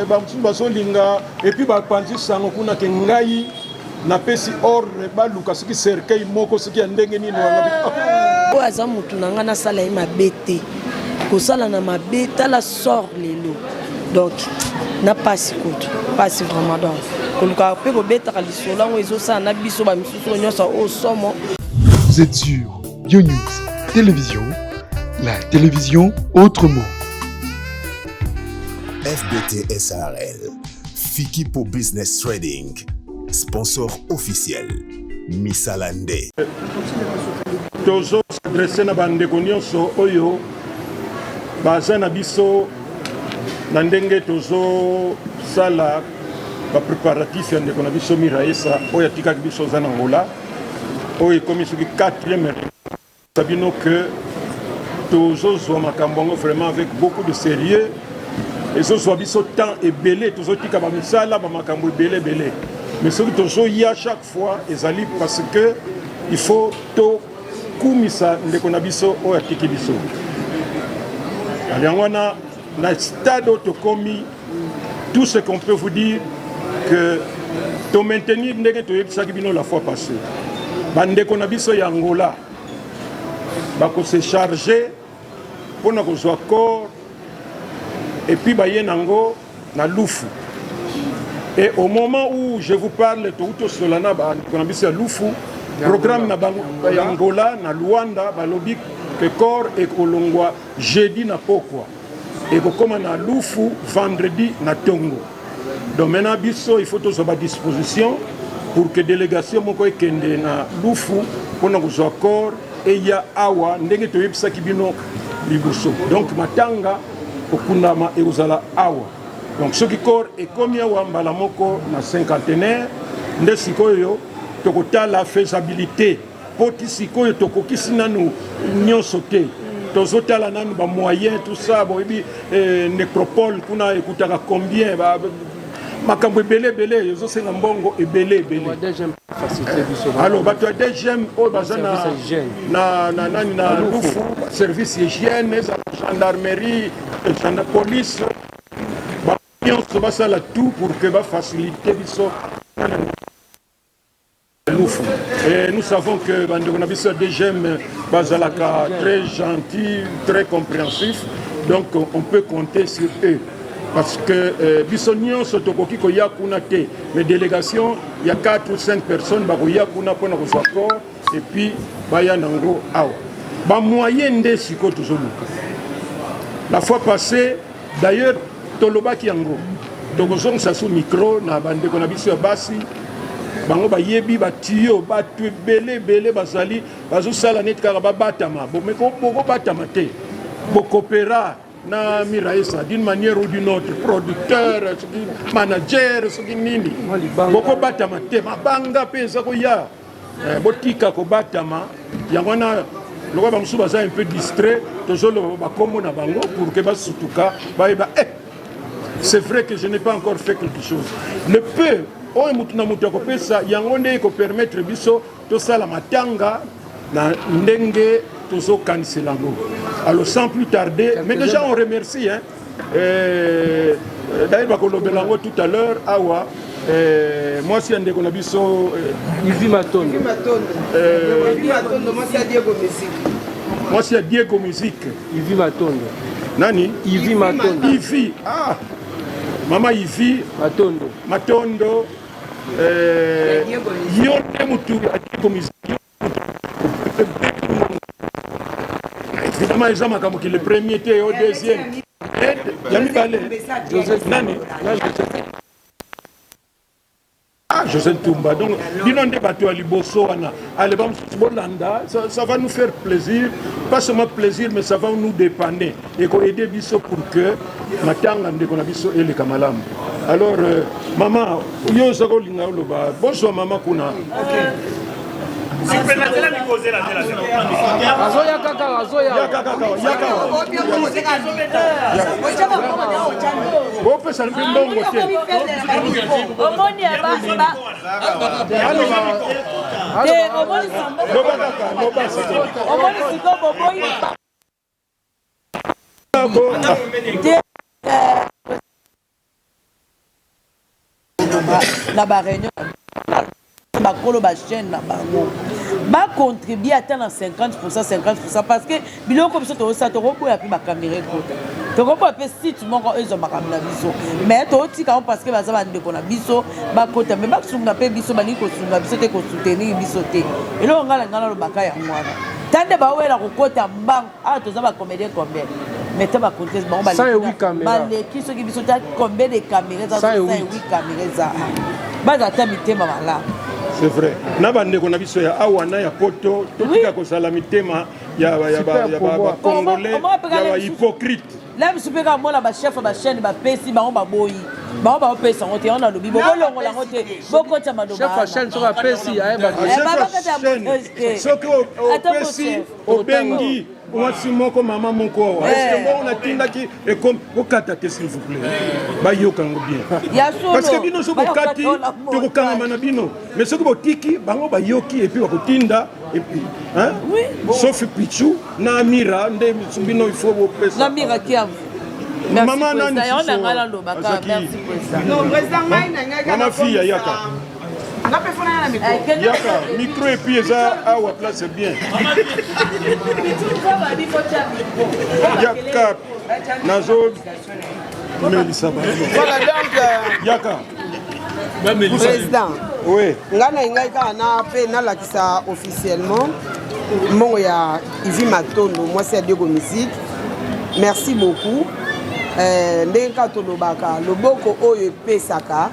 bamususu bazolinga epuis bapanzi sango kuna ke ngai napesi ordre baluka soki cercueil moko soki ya ndenge nini oyo aza motu na ngai nasala ye mabe te kosala na mabe tala sort lelo donc na pasi kutu pasi vraiment donc koluka mpe kobetaka lisolo yango ezosala na biso bamisusu nyonso oyo somo. Vous êtes sur Yo News Télévision, la télévision autrement. FBT SARL, Fikipo Business Trading, sponsor officiel, Misalande. Tozo s'adresse na bandeko nyonso oyo baza na biso na ndenge tozo sala ba préparatif ya ndeko na biso Miraesa oyo atikaki biso za na Angola oyo ekomi soki 4e sabino que tozo zwa makambo ngo vraiment avec beaucoup de sérieux et so zwa biso temps ebele tozo tika ba misala ba makambo ebele belé mais soki tozo ya chaque fois ezali parce que il faut to kumisa ndeko na biso oyo atiki biso aliango na stade tokomi tout ce qu'on peut vous dire que to maintenir ndenge toyebisaki bino la fois passée bandeko na biso ya Angola bako se charger pona kozwa corps et puis baye nango na lufu et au moment où je vous parle to solana bandeko na biso ya lufu programme na ya Angola na Luanda balobi que corps et kolongwa jeudi na pokwa et kokoma na lufu vendredi na Tongo. Donc maintenant biso il faut tous avoir disposition pour que délégation moko ekende na lufu pona kozwa corps et ya awa ndenge toyebisaki bino liboso. Donc matanga okundama ekozala awa. Donc ce qui corps ekomi awa mbala moko na cinquantenaire nde sikoyo tokotala faisabilité poti sikoyo tokokisi nanu nyonso te tozotala nanu ba moyen tout ça boyebi nécropole kuna ekutaka combien makambo ebele ebele ezosenga mbongo ebele ebele alors bato ya dgm oyo baza na lufu service hygiène ezala gendarmerie police nyonso basala tout pour que bafacilite biso et nous savons que bandeko na biso DGM bazalaka très gentil, très compréhensif, donc on peut compter sur eux parce que biso nyonso tokoki koya kuna te mais délégation il y a 4 ou 5 personnes bakoya kuna pona kozwa corps et puis baya nango awa ba moyen nde siko tozoluka la fois passée d'ailleurs tolobaki yango tokozongisa sous micro na bandeko na biso ya basi bango bayebi batio batu ebele bazali bazosala neti kaka babatama bomeko boko batama te bokopera na Miraesa d'une manière ou d'une autre producteur manager soki nini boko batama te mabanga pe eza koya botika ko batama yango na loko bamusu baza un peu distrait tozolo bakombo na bango pour que basutuka bayeba c'est vrai que je n'ai pas encore fait quelque chose le peu oyo mutu na mutu akopesa yango nde ekopermettre biso tosala matanga na ndenge tozokanisela yango. Alors sans plus tarder, mais déjà on remercie d'ailleurs bakolobela yango tout à l'heure awa moi si ndeko na biso Ivi Matondo moi si Diego Musique Ivi Matondo nani Ivi Matondo Ivi mama Ivi Matondo yo nde mutu Diego Musique évidemment eza makambo ki le premier te au deuxième yami bale nani José Toumba. Donc, dis-nous des bateaux à Liboso, allez, ça va nous faire plaisir, pas seulement plaisir, mais ça va nous dépanner et aider Bisso pour que Matanga de Bisso et les Kamalam. Alors, maman, bonsoir, maman Kuna. na réunion bakolo ba chaîne na bango ba contribuer à dans 50% parce que biloko biso to sa to roboya pi ba caméra kota to robo pe site moko ezo makamna biso mais to tika parce que baza bande ko na biso ba kota mais ba sunga pe biso bani ko sunga biso te ko soutenir biso te elo ngala lo bakaya mwana tande ba wela ko kota mbang a to za ba comédien combien mais tu vas compter bon bah les qui sont qui sont combien de caméras ça 8 caméras ça bah ça t'a mis tema là c'est vrai na bande ko na biso ya awana ya poto to tika ko sala mitema ya congolais ya hypocrite là je peux pas moi la chef ba chaîne ba pesi ba on ba boyi ba on ba pesa on te on a lobi bo longo la ngote boko cha madoba chef chaîne so ba pesi ay ba so ko pesi obengi wasi moko mama moko est-ce que bon on atindaki et comme okata te s'il vous plaît ba yokango bien parce que bino so bokati to kokanga na bino mais ce que botiki bango ba yoki et puis bakotinda et puis hein sauf Pichou na Amira nde bino il faut pesa na Amira qui a maman nani on a ngala ndo baka merci pour ça non président mai na ngaka maman fille yaka Yaka, micro et puis ça, à la place c'est bien. Yaka, Nazo, Mélissa. Voilà donc, Yaka. président. Oui. Ngana ingaika na pe na lakisa officiellement. Mon ya Ivi Matondo, moi c'est Diego Musique. Merci beaucoup. Ndenka tolobaka, loboko oyo pesaka.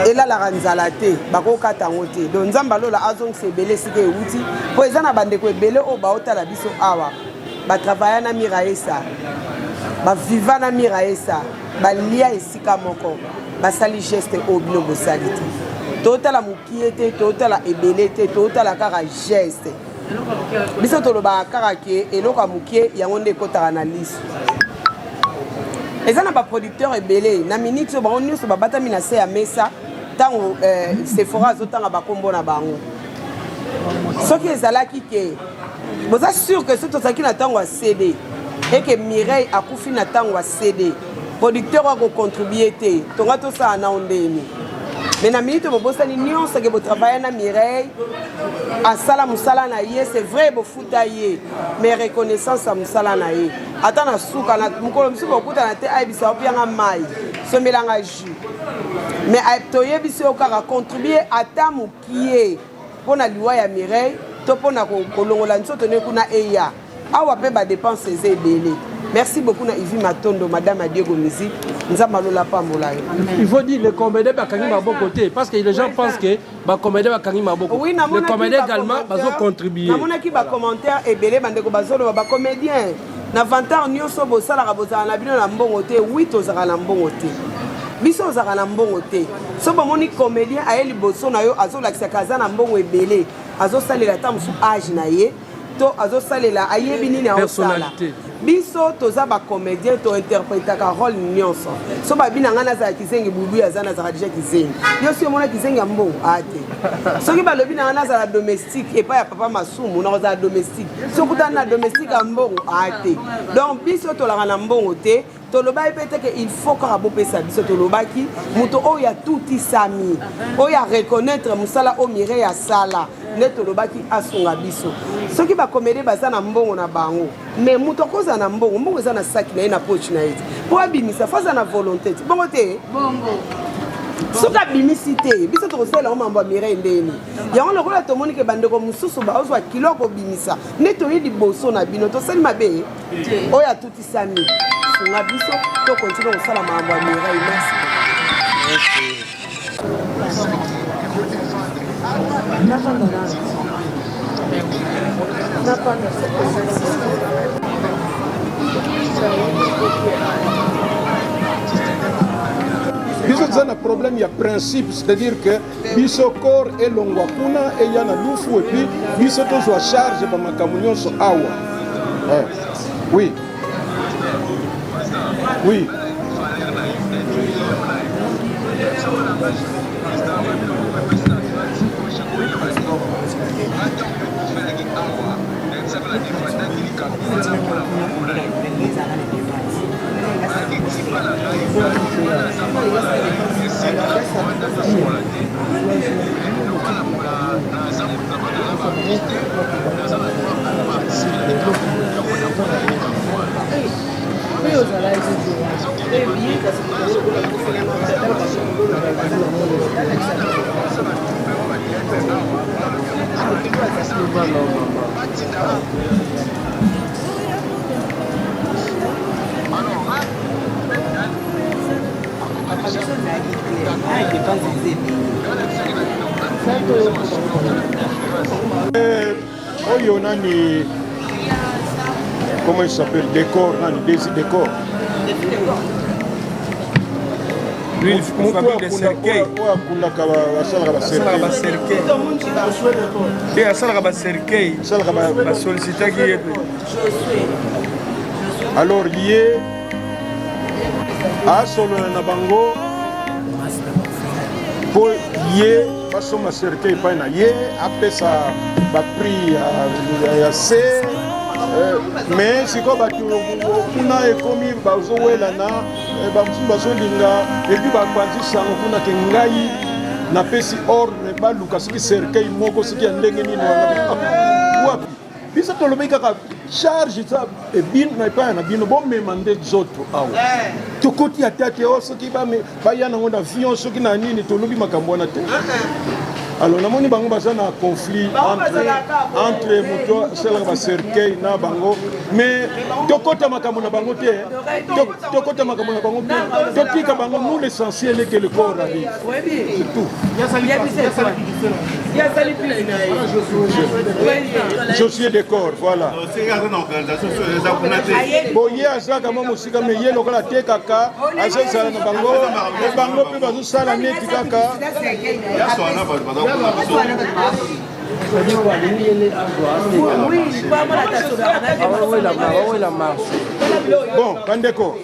Et là la ranzalate bako katango te donc nzamba lola azong se belé sike euti po ezana bande ko belé o ba otala biso awa ba travailler na miraesa ba vivre na miraesa ba lia esika moko ba sali geste o bino bo salite totala mukiete totala ebelé te totala kaka geste biso toloba kaka ke eloko mukie yango nde kotaka na liso ezana ba producteur ebelé na minute so ba onyo so ba batami na se ya mesa tango Sephora azotanga ba kombo na bango soki ezalaki ke boza sûr que soto saki na tango a CD et que Mireille akufi na tango a CD producteur wa ko contribuer te tonga to sa na ondeni mais na minute bo bosani nyonso ke bo travailler na Mireille asala musala na ye c'est vrai bo futa ye mais reconnaissance à musala na ye ata na suka na mukolo msuko okuta na te aibisa opianga mai somelanga jus mais toye biso kaka contribuer ata mukie pona liwa ya Mireille to pona kolongola nsoto ne kuna eya awa pe ba dépenses ebele. Merci beaucoup na Ivi Matondo, Madame Diego Musique. Nous avons la pambola. Il faut dire les comédiens bakani ma bon côté parce que les gens pensent que ba comédiens bakani ma bon côté. Oui, les comédiens également bazo contribuer. Na mona ki ba commentaire ebele bandeko bazolo ba comédien. Na vantar nyonso bo sala ka bozala na bino na mbongo te, 8 ozaka na mbongo te. Biso ozaka na mbongo te. So ba moni comédien ayeli boso na yo azolakisa kaza na mbongo ebele. Azosalela ta musu âge na ye. To azosalela ayebi nini aosala. Biso toza ba comédien to interpréter ka rôle nyonso. So ba bina ngana za kizengi bubu ya zana za déjà kizengi. Yo si mona kizengi mbongo ate. So ki ba lobi na ngana za la domestique et pas ya papa masumu na za domestique. So kutana domestique mbongo ate. Donc biso to la na mbongo te. Toloba epete que il faut que rabo pesa biso tolobaki muto oya tuti sami. Oya reconnaître musala o mire ya sala. Ne tolobaki asunga biso. Soki ba comédie baza na mbongo na bango. Mais muto koza na mbongo, mbongo za na saki na poche na eti. Po abimisa faza na volonté. Bongo te. Bongo. Soka bimisité, biso to sala o mambo mire ndeni. Yango lokola to moni ke bandeko mususu ba ozwa kiloko bimisa. Ne to yidi boso na bino to sali mabe. Oya tuti sami. Sunga biso to continue ko sala mambo mire. Merci. Biso za na problème ya principe, c'est-à-dire que biso corps et longwa kuna et ya na lufu et puis biso to zo charge pa makamu nyonso awa. Oui. Oui. Oyo nani, comment il s'appelle, décor, nani, décor. Lui, il fabrique des cercueils. Alors, lié à solo na bango, pour lié, parce que ma cercueil pas na lié, après ça, va prix à C. Mais si quoi batu kuna ekomi bazowela na bazolinga et puis bakwanzi sango kuna ke ngai na pesi ordre baluka soki cercueil moko soki ndenge nini wapi bisa tolobi kaka charge ça et bin na pa na bino bo memande zoto awa tokoti atate o soki ba yana ngonda avion soki na nini tolobi makambo na te. Alors, nous avons un conflit entre moto et cercueil na bango, mais tokota makamona bango te, tokota makamona bango te, tokika bango nous l'essentiel est que le corps arrive. C'est tout. Je suis d'accord, voilà. Bon, il y a ça comme aussi comme il y a le cas de kaka, à ce ça na bango, le bango peut bazo sala net kaka. Bon, Kandeko.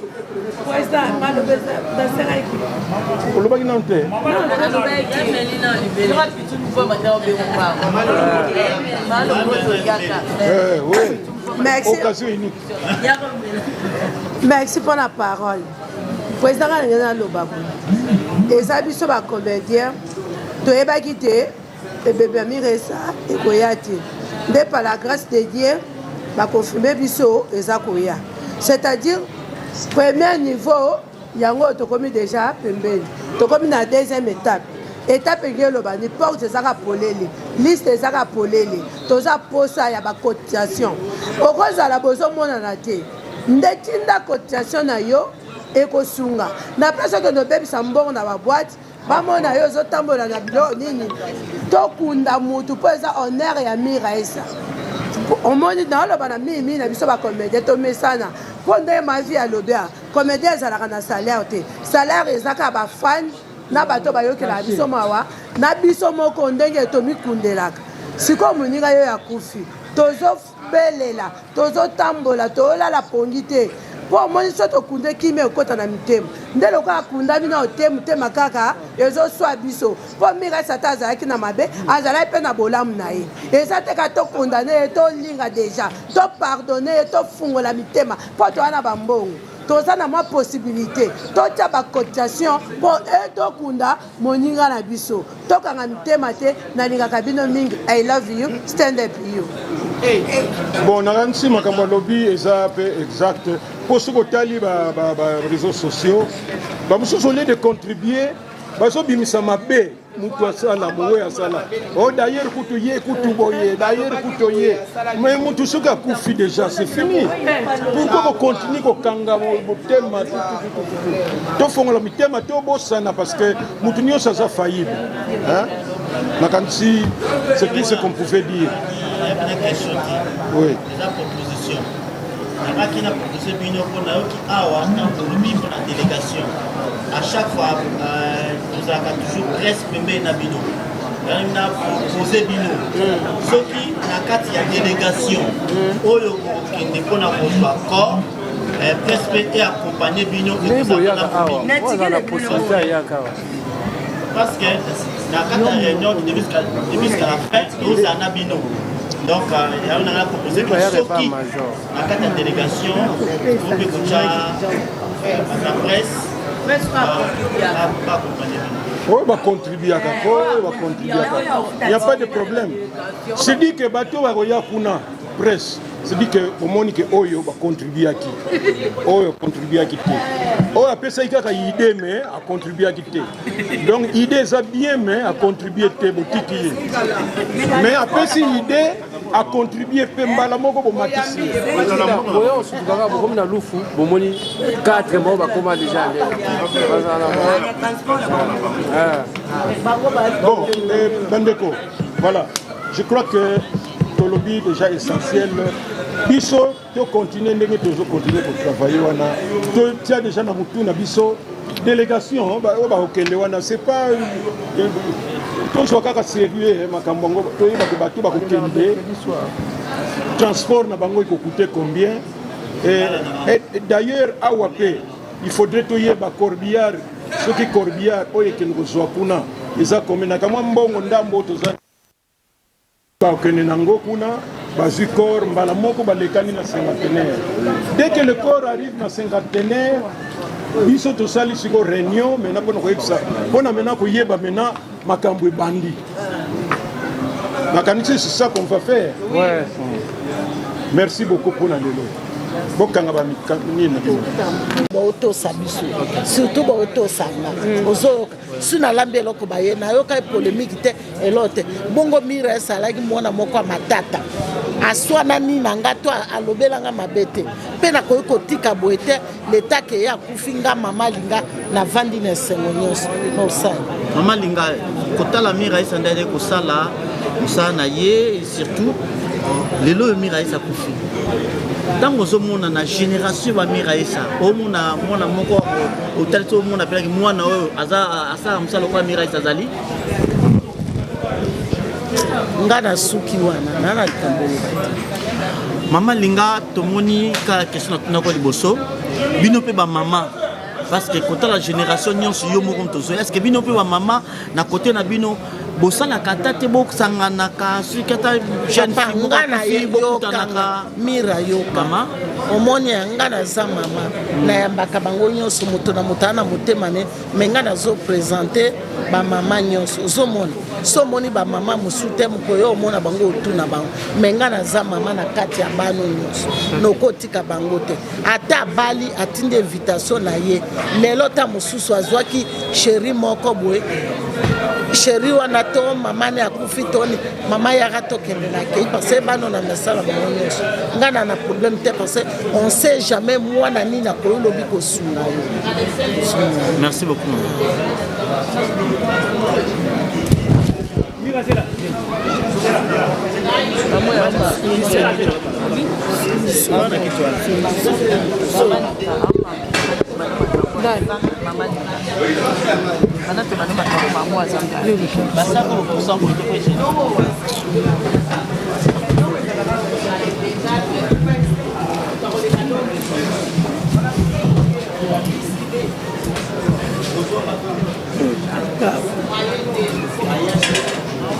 Merci pour la parole. Président Lobako. Et ça, il y a un comédien. Tu es quitté. Et bébé Miresa et Koyati. Dès par la grâce de Dieu, va confirmer Bisso et Zakoya. C'est-à-dire, premier niveau, il y a un commis déjà pembeni. Tu commis la deuxième étape. Étape le porte des Polélé, liste des Polélé, tous à posa, il y a une cotisation. Au cause de la besoin de mon anaté, n'detinda cotisation na yo et kosunga. Na place que nos bébés sont bons dans la boîte. Bamona yo zotambola na bilo nini tokunda mutu po eza honneur ya mira esa omoni na oloba na mimi na biso ba comédien to mesana po nde ma vie alobia comédien ezalaka na salaire te salaire ezaka ba fan na bato bayokela biso mawa na biso moko ndenge tomikundelaka siko moninga yo ya kufi tozobelela tozotambola tolala pongi te po moni so tokunde kimi ekota na mitema nde lokola akunda bino otema kaka ezoswa biso po mira sata azalaki na mabe azalaki mpe na bolamu na ye eza teka tokondane ye tolinga deja topardone ye tofungola mitema po toza na bambongo toza na mwa possibilité totia bacotisation mpo tokunda moninga na biso tokanga mitema te nalingaka bino mingi. I love you, stand up you. Bon, nakanisi makambo lobi eza pe exact pour ce kotali ba réseaux sociaux ba mosusu au lieu de contribuer bazobimisa mabe mutu asala mowe asala o d'ailleurs kutu ye kutu boye d'ailleurs kutu ye mais mutu soka kufi déjà c'est fini pourquoi continuer kokanga motema tofongola mitema tobosana parce que mutu nyonso aza faillible hein nakanisi c'est ce qu'on pouvait dire. Oui. À chaque fois, nous avons toujours presque même na bino. On a proposé bino. Ce qui n'a qu'à y a délégation. Oyo qui n'est pas notre accord. Presque et accompagner bino. Parce que na kata réunion de jusqu'à la fin, nous avons bino. Donc, on a proposé que Soki, la carte de délégation, pour que la presse, pas accompagner. Oui, va contribuer à il n'y a pas de problème. C'est dit que bateau va kuna presse. c'est-à-dire que omoni que oyo ba contribuer à qui oyo contribuer à qui oyo apesa ikaka idée mais a contribuer à qui donc idée ça bien mais a contribuer te botiki mais apesi idée a contribuer pe mbala moko bo matisi oyo osukaka bokomi na lufu bomoni 4 mois bakoma déjà bon bandeko voilà je crois que lobby déjà essentiel biso to continuer ndenge tozo continuer pour travailler wana to tia déjà na mutu na biso délégation ba okende wana c'est pas to so kaka sérieux makambo ngo to yeba ke batu ba kokende transport na bango iko coûter combien et d'ailleurs awape il faudrait to yeba corbillard ce qui corbillard oye kengo zo kuna eza komena kama mbongo ndambo toza okende nango kuna bazwi corps mbala moko balekani na cinquantenaire dès que le corps arrive na cinquantenaire biso tosali siko réunion maintenant mpona koyebisa mpona maintenant koyeba maintenant makambo ebandi makanisi c'est ça qu'on va faire ouais. Merci beaucoup mpona lelo bokanga bamini baotosa biso surtout baotosanga ozoyoka suna lambi eloko baye nayoka polémique te elote bongo mira esalaki mwana moko ya matata aswana nini na nga to alobelanga mabe te mpe nakoki kotika boye te leta ke ye akufi nga mama linga navandi na esengo nyonso nosala mama linga kotala mira esandele kosala mosala na ye surtout lelo mira esakufi ntango ozomona na génération bamira esa omona mwana moko otali to omona pelaki mwana oyo asala mosala kwa mira esa azali nga na suki wana nana likambo mama linga tomoni kala question natunako liboso bino mpe bamama parce que kotala génération nyonso yo moko mtozo est ce que bino mpe bamama na kote na bino bosalaka ata te bosanganaka soki ata jeune fille bokutanaka mira yoka mama omoni nga naza mama nayambaka bango nyonso moto na moto ana motema ne me nga nazopresente bamama nyonso ozomona so omoni bamama mosusu te mokoyo omona bango otuna bango me nga naza mama na kati ya bano nyonso nokotika bango te ata abali atindi invitation na ye lelo ta mosusu azwaki sheri moko boye sheri wana to mama ne akufi toni mama yaka tokende na kei parce que bano na mesala bango nyonso nga na problème te parce que on sait jamais mwana nini akoyolobi kosunga yo. Merci beaucoup.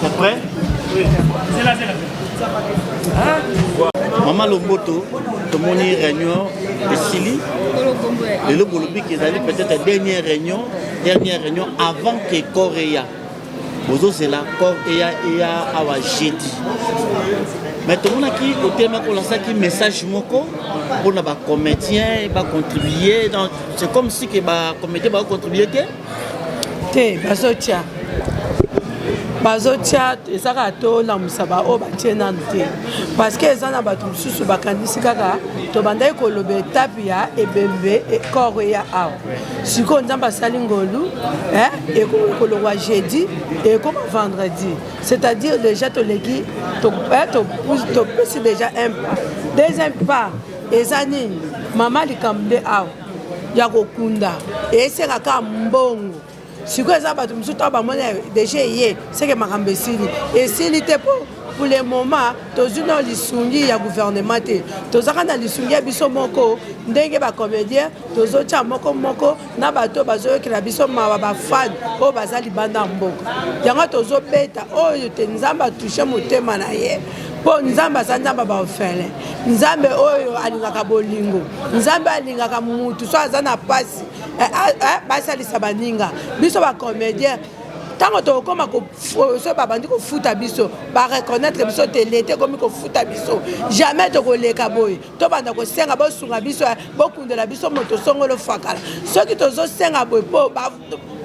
Après oui. C'est là. Maman Lomboto, tomoni réunion de Sili. Le Bolobi qui est peut-être dernière réunion avant que Korea. Bozo c'est la Korea et à jeudi. Mais tout le monde qui au thème qu'on lance qui message moko pour les comédiens va contribuer donc c'est comme si que les comédiens va contribuer te bazotia ezaka tolamusa baoyo batie nanu te parce que eza na bato mosusu bakandisi kaka tobandaki koloba etape ya ebembe ekoro ya awa sikoyo nzambe asali ngolu ekolongwa jeudi ekoma vendredi c'est-à-dire déjà toleki topesi déjà un pas deuxième pas eza nini mama likambo nde awa ya kokunda esengaka mbongo sikoyo eza bato mosusu to bamona deja ye seke makambo esili te pour le moment tozwi na lisungi ya gouvernement te tozaka na lisungi ya biso moko ndenge bacomédien tozotia moko na bato bazoyokela biso mawa bafani oyo baza libanda mboka yango tozobeta oyo te nzambe atushe motema na ye mpo nzambe aza nzambe baofele nzambe oyo alingaka bolingo nzambe alingaka mutu so aza na pasi basalisa baninga biso bacomédien ntango tokóma so babandi kofuta biso bareconnaître biso tele te komi kofuta biso jamais tokoleka boye tobanda kosenga bosunga biso bokundela biso moto songolo fakala soki tozosenga boye mpo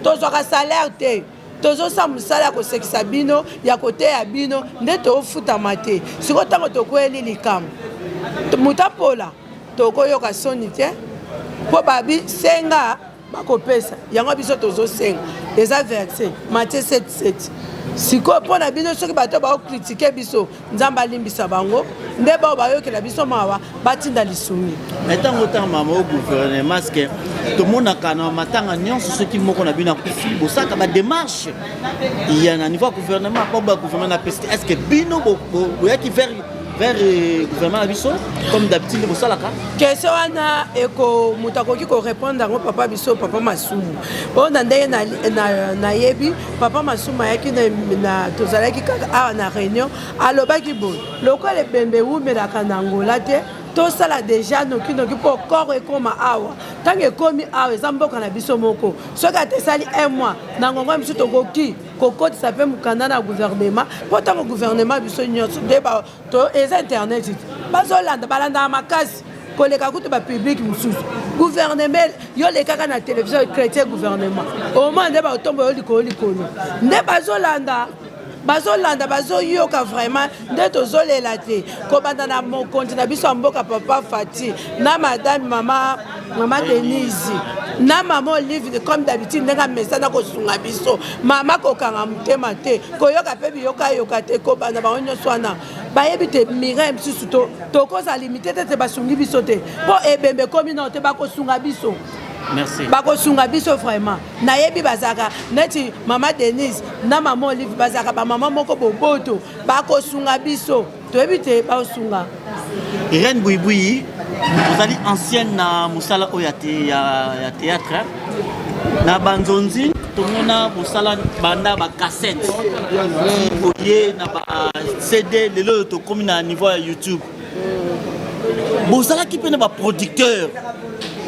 tozwaka salaire te tozosa mosala ya kosekisa bino ya koteya bino nde toofutama te sikoyo ntango tokoyeli likambo mutapola tokoyoka soni te mpo babi senga bakopesa yango biso tozosenga eza verse Matthieu 7:7 sikoyo mpo na bino soki bato bakokritike biso nzambe alimbisa bango nde bao bayokela biso mawa batinda lisumi ntango mama o gouvernement ceque tomonaka na matanga nyonso soki moko na bino akufi bosaka badémarche ya na niveau ya gouvernement mpo bagouvernement na pesi est ce que bino boyaki vers gouvernement na biso comme d'habitude bosalaka question wana eko moto akoki korépondre yango papa biso papa masumu oyo na ndenge nayebi papa masumu ayaki tozalaki kaka awa na réunion alobaki boye lokola ebembe ewumelaka na ngola te tosala déjà nokinoki mpo corps ekoma awa ntango ekomi awa eza mboka na biso moko soki atesali 1 mois na ngongo ya biso tokoki kokotisa mpe mokanda na gouvernement mpo ntango gouvernement biso nyonso nde eza internet bazolanda balandaka makasi koleka kutu bapublike mosusu gouvernement yo lekaka na télévision chrétien gouvernement omoi nde baotombo yo likolo nde bazolanda bazoyoka vraiment nde tozolela te kobanda na mokonzi na biso ya mboka papa Fati na madame mama Denise na mama Olive comme d'habitude ndenge mesana kosunga biso mama kokanga motema te koyoka mpe biyokayoka te kobanda bango nyonso wana bayebi te mire misusu tokoza limite te basungi biso te mpo ebembe komi nao te bakosunga biso. Merci. Bakosunga biso vraiment nayebi bazaka neti mama Denise na mama Olive bazaka ba mama moko boboto bakosunga biso toyebi te baosunga. Irène Bouiboui, vous allez ancienne na musala oya théâtre na banzonzi tomona musala banda ba cassette oye na ba CD lelo to komi na niveau ya YouTube bosala ki pena ba producteur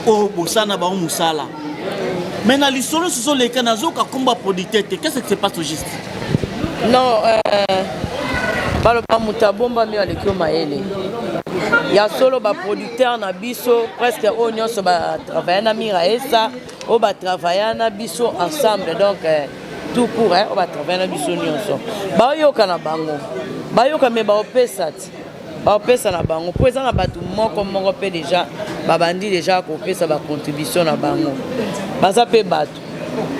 o bosana ba musala mais na lisolo ce sont les canazo ka komba producteur qu'est-ce qui se passe au juste non baloba mutabomba mi alekio maele ya solo ba producteur na biso presque o nyonso ba travailler na Miraesa o ba travailler na biso ensemble donc tout court o ba travailler na biso nyonso ba yoka na bango ba yoka me ba opesa na bango po eza na bato moko pe déjà babandi déjà kopesa ba contribution na bango baza pe bato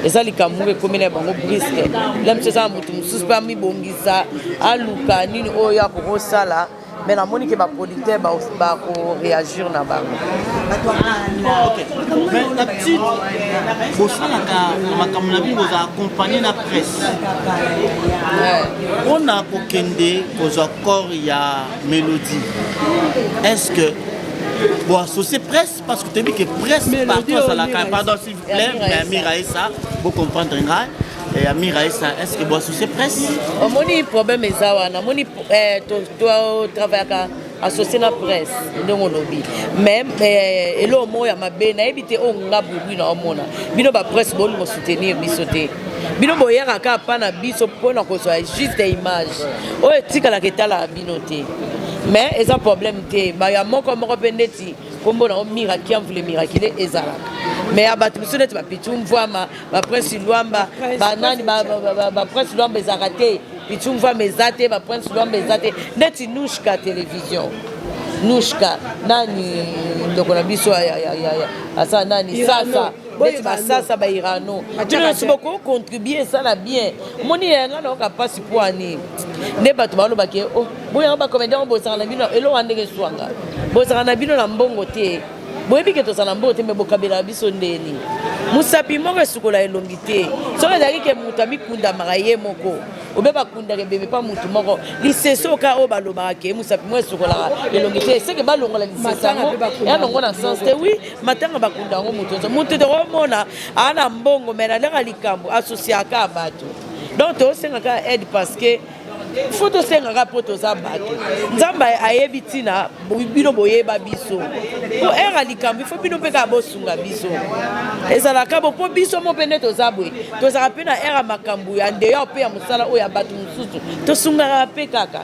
eza likambo ekomi na bango briske lemso eza motu mosusu mpe amibongisa aluka nini oyo akokosala mais namoni ke baproducteur bakoréagir na bango. Mais la petite bosalaka makambo na bino boza accompagné na presse on a kokende kozwa corps ya mélodie est-ce que bon associé presse parce que tu as dit que presse partout à la pardon s'il vous plaît mais Miraesa vous comprendre et Miraesa est-ce que vous associé presse moni problème ezawana moni to travailler associé na presse ndongo lobi même elo mo ya mabe na ebité o ngabu na omona bino ba presse bo mo soutenir biso te bino boyaka ka pa na biso pona ko so juste image o etika la ketala bino te mais eza problème te ba ya moko pendeti kombo na miracle en voulait miraculer ezalaka mais abatu biso net ba pitum voama ba prince Luamba ba nani ba prince Luamba ezakate pitum voama ezate ba prince Luamba ezate neti nushka télévision nushka nani ndoko na biso ya asa nani sasa neti basasa ba irano tino suboko contribuer ça la bien moni nga na ka passe pour ani ne bato balo bake o boya ba comédien bo sala bino elo andeke swanga bo sala bino na mbongo te boyebi ke to sala mbongo te me bokabela biso ndeni musapi moko sukola elongi te so ezali ke mutu amikunda maraye moko obeba kunda ke bebe pa mutu moko liseso ka o balobaka ke musapi moko sukola elongi te c'est que balongola liseso ya longo na sens te oui matanga bakunda ngo mutu to mona ana mbongo mena lenga likambo associé aka bato donc to senga ka aide parce que faut tosengaka mpo toza bato nzambe ayebi ntina bino boyeba biso po ere likambo ifo bino mpe kaka bosunga biso ezalaka bo mpo biso mo mpe nde toza boye tozalaka mpe na ere makambo ya ndeya mpe ya mosala oyo ya bato mosusu tosungaka mpe kaka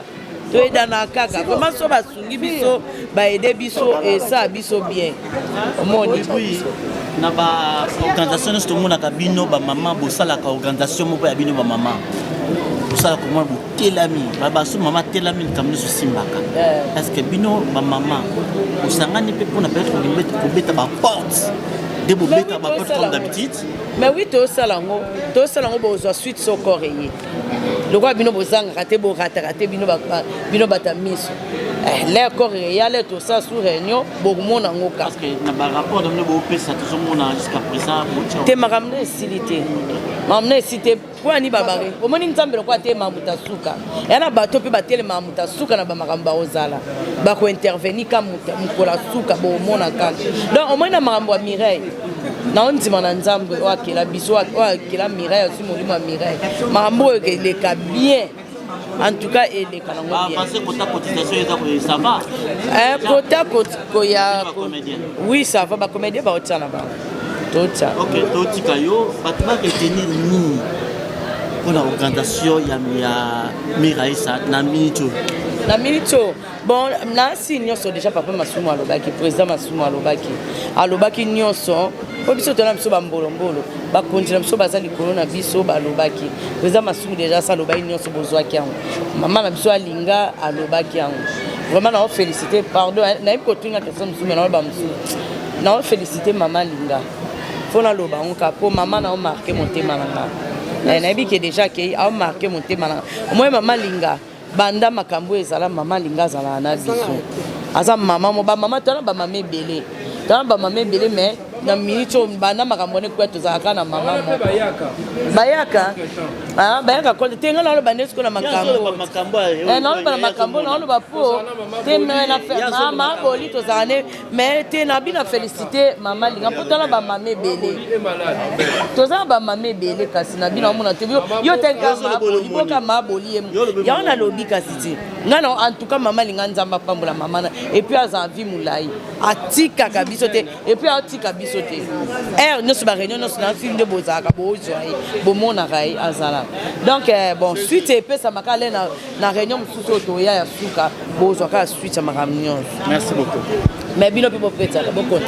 toyedana kaka vraimen so basungi biso baede biso esa biso bien omoni na baorganisation nyonso tomonaka bino bamama bosalaka organisation moko ya bino bamama bosala komona botelami baso mama telami likambo nyonso simbaka parce que bino bamama osangani mpe mpona peut-être kobeta baporte nde bobeta baporte comme d'habitude mais oui tosala yango bozwa suite soko reye lokola bino bozangaka te borataka te bino bata miso l'air corps ya l'air tosala sous réunion bokomona yango kaka parce que na barapport domine bopesa tozomona jusqu'à présent te makambo na esili te makambo na esili te po ani babare omoni nzambe lokola te mamuta suka ya na bato mpe batelema mamuta suka na bamakambo baozala bakointervenir ka mokola suka bomona kaka donc omoni na makambo ya mireille naondima na nzambe oyo akela biso oyo akela mireille osi molimo ya mireille makambo oyo eleka bien en tout cas eleka nango kota koya oui ça va bacomédien baotia na bango totia ok totika yo bato baretenir nini mpona organisation ya miraisa na minute oyo bon nasi nyonso déjà papa masumu alobaki président masumu alobaki nyonso po biso tona biso bambolombolo bakonzi na biso baza likolo na biso balobaki président masumu déjà sa alobaki nyonso bozwaki yango mama na biso alinga alobaki yango vraiment nao félicité pardon nayebi kotunga question mosusu me naoloba mosusu nao félicité mama alinga mpo naloba yango ka po mama nao marke motema na nga nayebi ke déjà kei ao marke motema na nga omoi mama alinga banda makambo ezala mama linga azala na biso aza mama mo ba mama tana ba mama ebele mais na minute banda makambo ne kwa tozalaka na mama mo bayaka ko te ngala ba nesko na makambo na makambo na lo ba po te na mama boli tozane mais te na bina féliciter mama linga po tana ba mama ebele tozana ba mama ebele kasi na bina mona te yo te kama boli boka maboli ya na lobi kasi ti ngana en tout cas mama linga nzamba pambola mama na et puis aza vie mulai atika kabiso te et puis atika biso te nyonso ba réunion nyonso na film de bozaka bozwa bomona rai azala donc bon suite epesa makale na réunion mosusu toya ya suka bozwa ka suite ya makambo nyonso. Merci beaucoup. Mais bino pe bopesa bokonte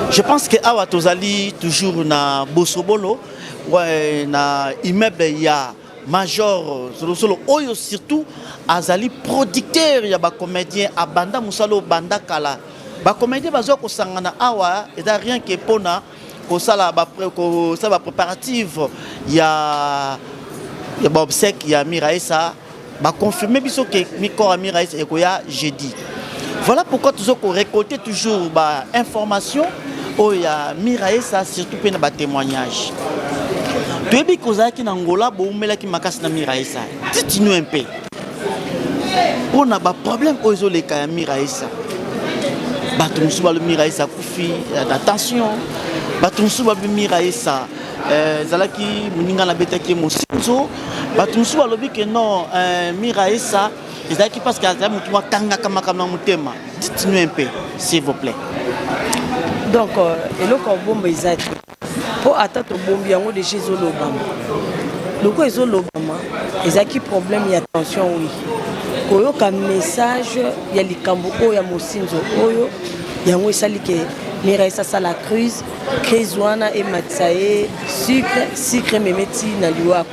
je pense que awa tozali toujours na bosobolo na immeuble ya major solo oyo surtout azali producteur ya ba comédien abanda musalo banda kala ba comédien bazo ko sangana awa et rien que pona ko sala ba préparatif ya obsèque ya Miraisa ba confirmer biso que miko Miraisa ekoya jeudi. Voilà pourquoi nous avons récolté toujours ba information o ya Miraisa surtout pe na ba témoignage. Toyebi kozaki na Angola bo umelaki makasi na Miraisa. Dites-nous un peu. On a ba problème ozo le ka Miraisa. Bato musu ba le Miraisa kufi attention. Bato musu ba le Miraisa zalaki muninga na betaki mosinzo. Bato musu ba lobi que non Miraisa ezalaki parce que azali mutu wakangaka makambo na mutema. Dites-nous un peu s'il vous plaît. Donc eloko bomba ezati po ata to bombi yango de chez Olobama. Loko ezolobama ezaki problème ya tension oui. Koyoka message ya likambo oyo ya mosinzo oyo yango esali ke Miraisa sala crise wana e matsaye sucre memeti na liwa.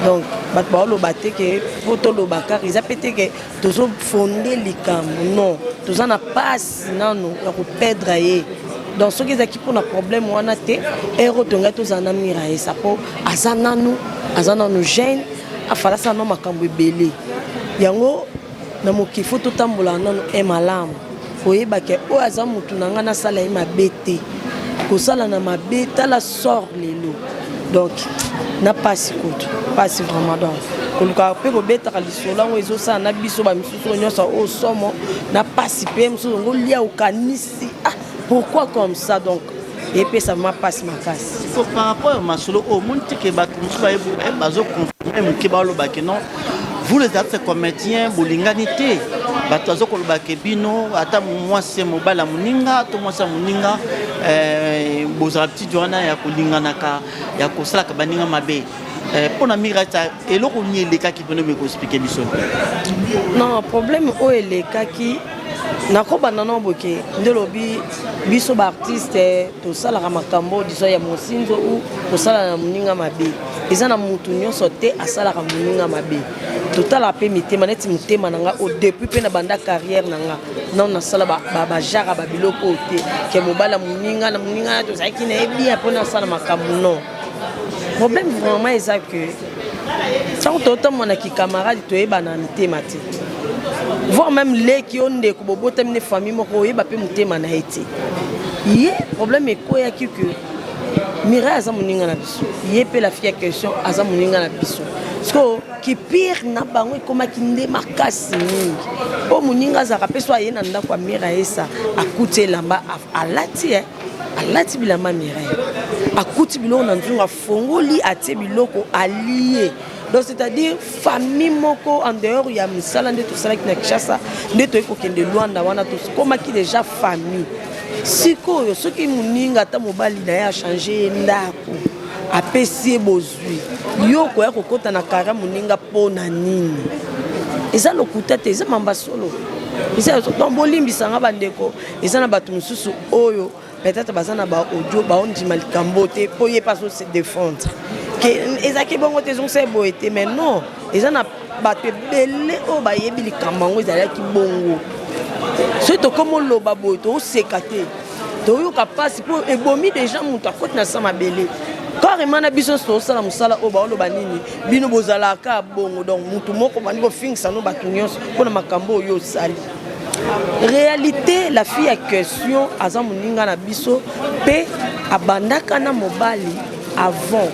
Donc bato baoloba te ke po tolobaka eza pete ke tozofonde likambo non toza na pasi nano ya kopedra ye. Donc ce qui est qui pour un problème wana te ero tonga tozana na Miraisa po azana no gêne afala sana makambo ebele yango na mokifo totambola nano e malamu koyeba ke o aza mutu nanga na sala ye mabete kosala na mabeta la sort lelo donc na pasi kutu pasi vraiment donc koluka pe ko beta ka lisolo ngo ezosala na biso ba misusu nyonso o somo na pasi pe misusu ngo lia ukanisi pourquoi comme ça donc et puis ça m'a passe ma casse. Par rapport à Masolo, au monde qui est basé confirmé qui va le bac non. Vous les acteurs comédiens, bolinganité, batazo kolobake bino, ata moi c'est mobile muninga, to moi c'est muninga, bozarapti durana ya kolinganaka, ya kosala kabaninga mabe. Pour la mirata, et l'autre on y est les cas qui peuvent me expliquer biso. Non, problème où est les cas qui nakoba nano boke ndelobi biso ba artiste to sala ka makambo diso ya mosinzo ou to sala na muninga mabe. Eza na mutu nyonso te asala ka muninga mabe. Total pe mitema neti mutema nanga au depuis pe na banda carrière nanga non na sala ba jara ba biloko te ke mobala muninga na muninga to saki na ebi apona sala makambo non. Problème vraiment est ça que tant autant mon aki camarade to eba na mitema te. Voir même les qui ont des kobobo terminer famille moko eba pe mutema na été. Yé problème est quoi ya que Mira aza muninga na biso. Yé pe la fille question aza muninga na biso. So qui pire na bango ekoma kinde makasi mingi. Po muninga za rapé so ayena ndako ya Mira esa akuti lamba alati alati bilamba Mira. Akuti biloko na nzunga fongoli atie biloko allié. Donc c'est-à-dire famille moko en dehors ya misala nde to sala ki na Kinshasa nde to ekokende Luanda wana to koma ki déjà famille. Sikoyo soki muninga ta mobali na ya changer ndako apesi bozui yoko ya kokota na kara muninga pona nini eza lokuta te eza mamba solo eza donc bolimbisanga bandeko eza na bato mususu oyo peut-être bazana ba audio ba on dit malikambo te po ye pas se défendre que eza ke bongo te zong se boete mais non eza na bato belé o ba yebi likambango eza ki bongo c'est to comme lo babo to sekate to yo capable pour ebomi déjà muta côté na sama belé carrément na biso so sala musala o ba lo banini bino bozalaka bongo donc mutu moko bani ko fingsa no batunyos pona makambo yo sali réalité la fille à question aza muninga na biso pe abandaka na mobali avant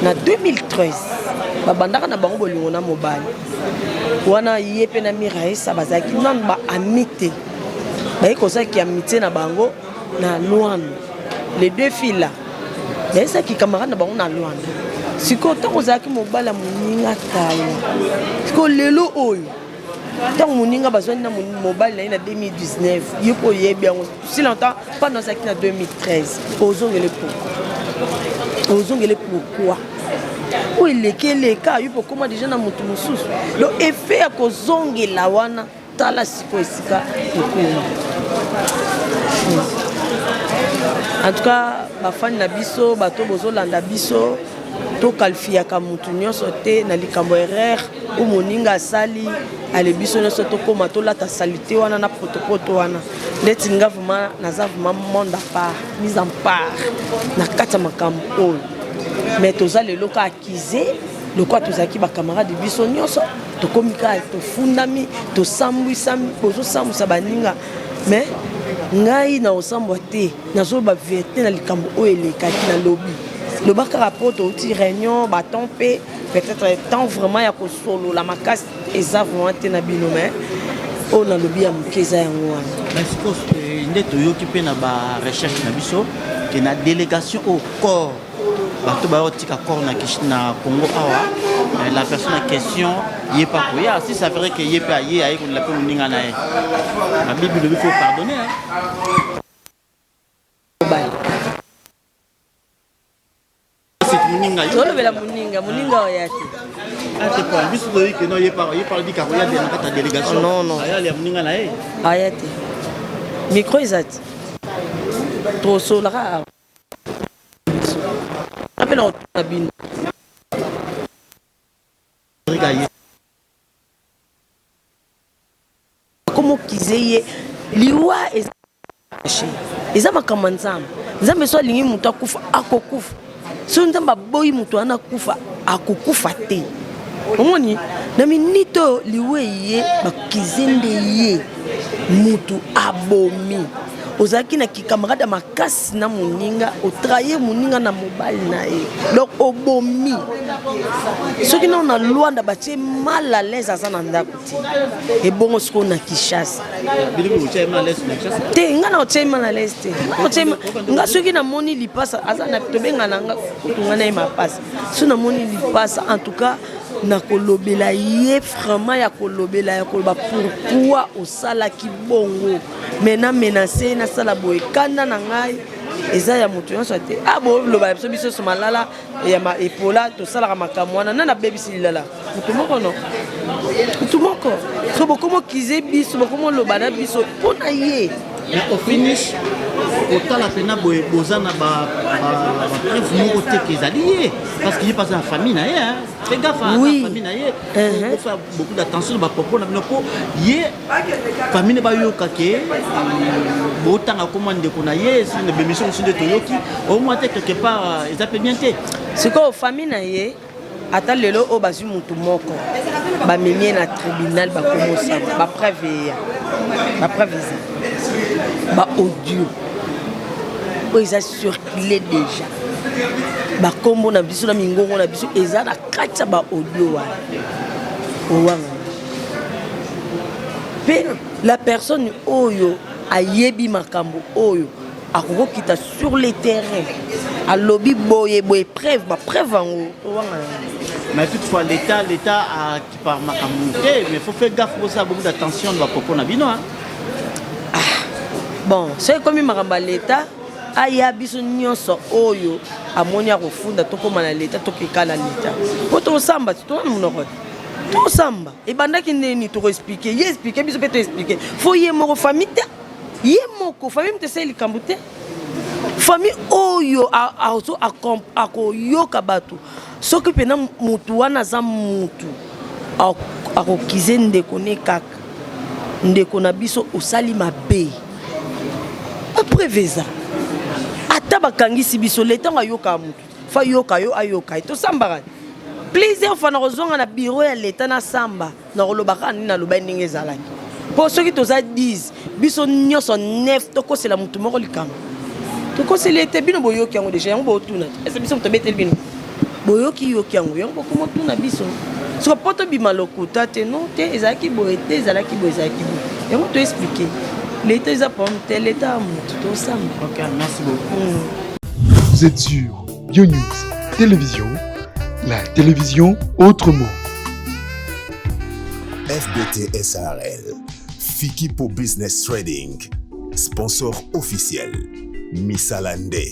na 2013 babandaka na bango bolingo na mobali wana yepe na Miraisa bazaki nan ba amité ba kozaki amité na bango na Luanda les deux filles là mais ça qui camarade na bango na Luanda siko to kozaki mobali muninga kala siko lelo oyo tant muninga bazoni na mobile na 2019 yepo yebi yango si longtemps pas dans ça qui na 2013 ozongele pourquoi où il est que les cas yupo comment déjà na mutu mususu le effet ya kozongela wana tala siko esika en tout cas ba fan na biso bato bozolanda biso to qualifier ka mutu nyonso te na likambo erreur ou moninga sali ale biso nyonso to koma to lata salité wana na protocole wana ndeti nga vraiment naza vraiment monde à part mise en part na kata makambo oyo mais toza lelo ka accusé le quoi tozaki ba camarade biso nyonso to komika to fundami to sambwisami bozo sambusa baninga mais ngai na osambwa te nazo ba vérité na likambo oyo elekaki na lobby le bac rapport au petit réunion bâton p peut-être temps vraiment ya ko solo la makasi eza vraiment te na bino mais on a lobby ya mukeza yango wana est-ce que ndeto yoki pe na ba recherche na biso que na délégation au corps bato ba otika corps na Congo awa la personne en question yé pas koya si ça ferait que yé pas yé ayi ko la pe muninga na ye la Bible il faut pardonner tolobela muninga oyate ate kwa biso doyi que non yé pas dit ka koya de na kata délégation non aya le muninga na ye ayate micro izati to solara apena na bino como kizeye liwa eza makambo nzambe nzambe so alingi mutu akufa akokufa so nzambe aboyi mutu wana akufa akokufa te omoni na minito liwe ye bakizende ye mutu abomi ozalaki na kikamarade makasi na moninga otraye moninga na mobali na ye donc obomi soki na na lwanda batie mal à l'aise aza na ndako te ebongo sikoyo na Kinshasa te nga na otie mal à l'aise te nga soki namoni lipasa aza na tobenga na nga kutunga na ye mapasi so namoni lipasa en tout cas na kolobela ye vraiment ya kolobela ya koloba pourquoi osalaki bongo mena menacé na sala boye kanda na ngai eza ya moto nyonso te boloba biso so malala ya epola tosalaka makambo wana nana bebisi lilala moto moko no moto moko so bokomokize biso bokomoloba na biso mpo na ye mais au finish otala pena boye boza na bapreuve moko te ke ezali ye parce que ye passe na famille na ye fais gaffe na famille na ye ofa beaucoup d'attention na bapropos na bino mpo ye famille ne bayoka ke botanga koma ndeko na ye na bemission mosusu nde toyoki omoi te quelque part eza mpe bien te sikoyo famille na ye ata lelo oyo bazwi motu moko bamemi ye na tribunal bakomosama bapreuve eya bapreuve eza baaudio oyo eza circule déjà bakombo na biso na mingongo na biso eza na kati ya baaudio wana owanga mpe la personne oyo ayebi makambo oyo akokokita sur le terrain alobi boye preuve bapreuve yango owanga mais toutefois l'état akipa makambo te mais faut faire gaffe koza beaucoup d'attention na bapropos na bino bon soki ekomi makambo ya leta aya biso nyonso oyo amoni ya kofunda tokóma na leta tokeka na leta po tosamba ti tona monoko te tosamba ebandaki ndeni tokoexplike ye explike biso mpe toexplike fo ye moko famille te ye moko famille mte esali likambo te famille oyo akoyoka bato soki mpena motu wana aza motu akokize ndeko ne kaka ndeko na biso osali mabe apreuve eza ata bakangisi biso letango ayoka motu fa yoka yo ayoka ye tosambaka plaisir fa na kozonga na biro ya leta na samba na kolobaka nini nalobai ndenge ezalaki mpo soki toza 10 biso nyonso 9 tokosela motu moko likambo tokosela ete bino boyoki yango deja yango bootuna ese biso moto beteli bino boyoki yango yango bokomotuna biso soki po tobima lokuta te non te ezalaki boye te ezalaki boye ezalaki boye yango toexplike l'État est à l'État ok, merci beaucoup. Vous êtes sur Yo News Télévision, la télévision autrement. FBT SARL, Fiki pour Business Trading, sponsor officiel, Missalande.